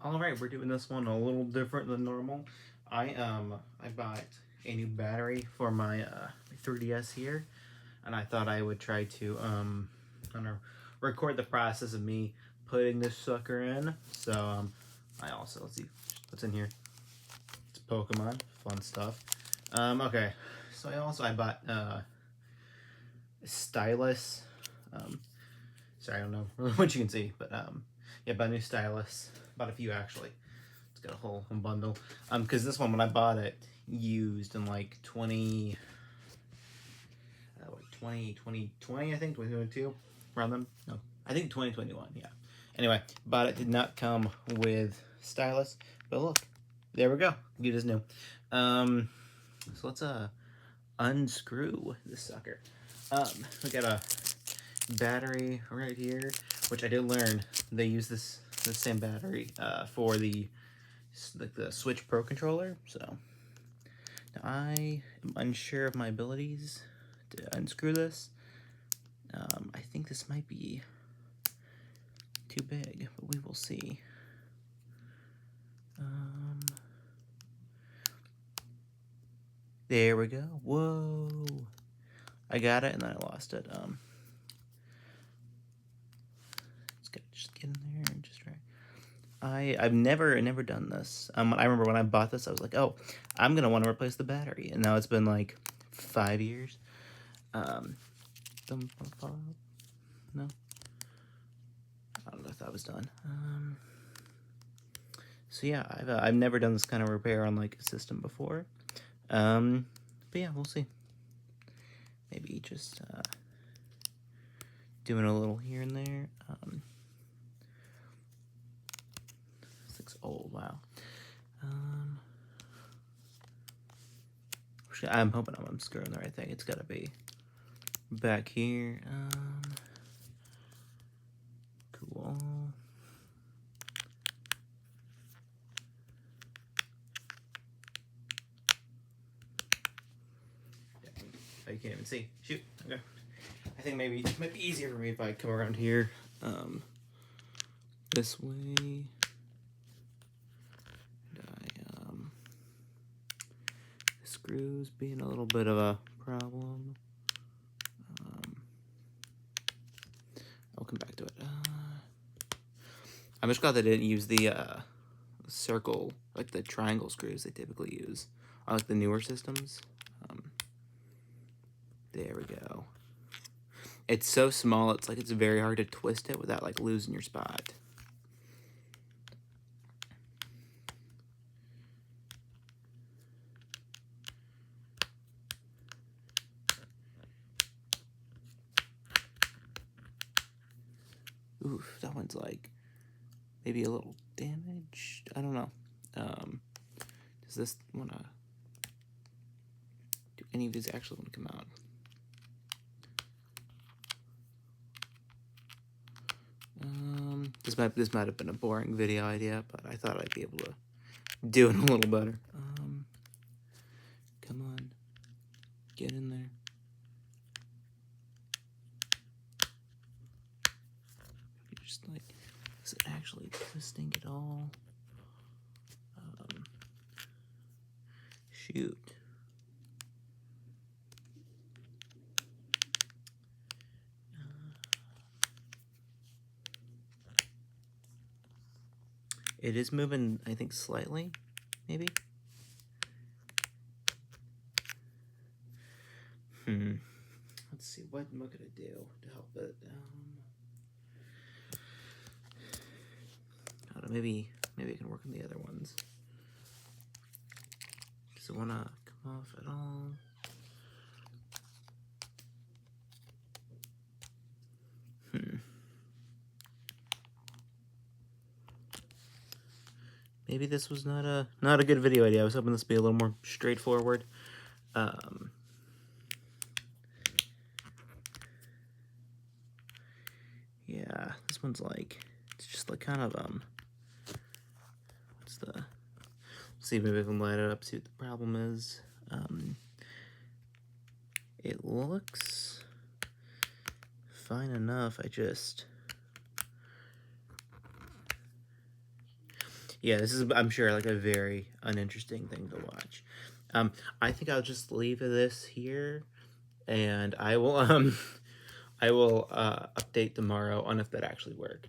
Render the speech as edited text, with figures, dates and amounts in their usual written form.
Alright, we're doing this one a little different than normal. I bought a new battery for my 3DS here, and I thought I would try to I don't know, record the process of me putting this sucker in. So I also, let's see what's in here. It's Pokemon, fun stuff. Okay, so I bought a stylus. Sorry, I don't know what you can see, but yeah, bought a new stylus. Bought a few actually. It's got a whole bundle. Because this one, when I bought it, used in like 20, 2020, I think, 2022, around them. No, I think 2021, yeah. Anyway, bought it, did not come with stylus, but look, there we go. It is new. So let's unscrew this sucker. We got a battery right here, which I did learn they use the same battery for the Switch Pro controller. So now I am unsure of my abilities to unscrew this. I think this might be too big, but we will see. There we go. Whoa! I got it and then I lost it. It's gonna just get in there and just try. I've never done this. I remember when I bought this, I was like, oh, I'm gonna want to replace the battery, and now it's been like 5 years. No, I don't know if that was done. So yeah, I've never done this kind of repair on like a system before. But yeah, we'll see. Maybe just doing a little here and there. This looks old. Wow. I'm hoping I'm unscrewing the right thing. It's gotta be back here. Cool. Oh, you can't even see. Shoot. Okay. I think maybe it might be easier for me if I come around here. This way. Screws being a little bit of a problem. I'll come back to it. I'm just glad they didn't use the circle, like the triangle screws they typically use on like the newer systems. There we go. It's so small, it's like it's very hard to twist it without like losing your spot. Oof, that one's like maybe a little damaged. I don't know. Does this wanna? Do any of these actually want to come out? This might have been a boring video idea, but I thought I'd be able to do it a little better. Come on, get in there. Just like, is it actually twisting at all? Shoot. It is moving, I think, slightly, maybe. Let's see, what am I gonna do to help it? I don't know, maybe I can work on the other ones. Does it wanna come off at all? Maybe this was not a good video idea. I was hoping this would be a little more straightforward. Yeah, this one's like, it's just like kind of what's the? Let's see if maybe I can light it up. See what the problem is. It looks fine enough. Yeah, this is, I'm sure, like a very uninteresting thing to watch. I think I'll just leave this here, and I will I will update tomorrow on if that actually worked.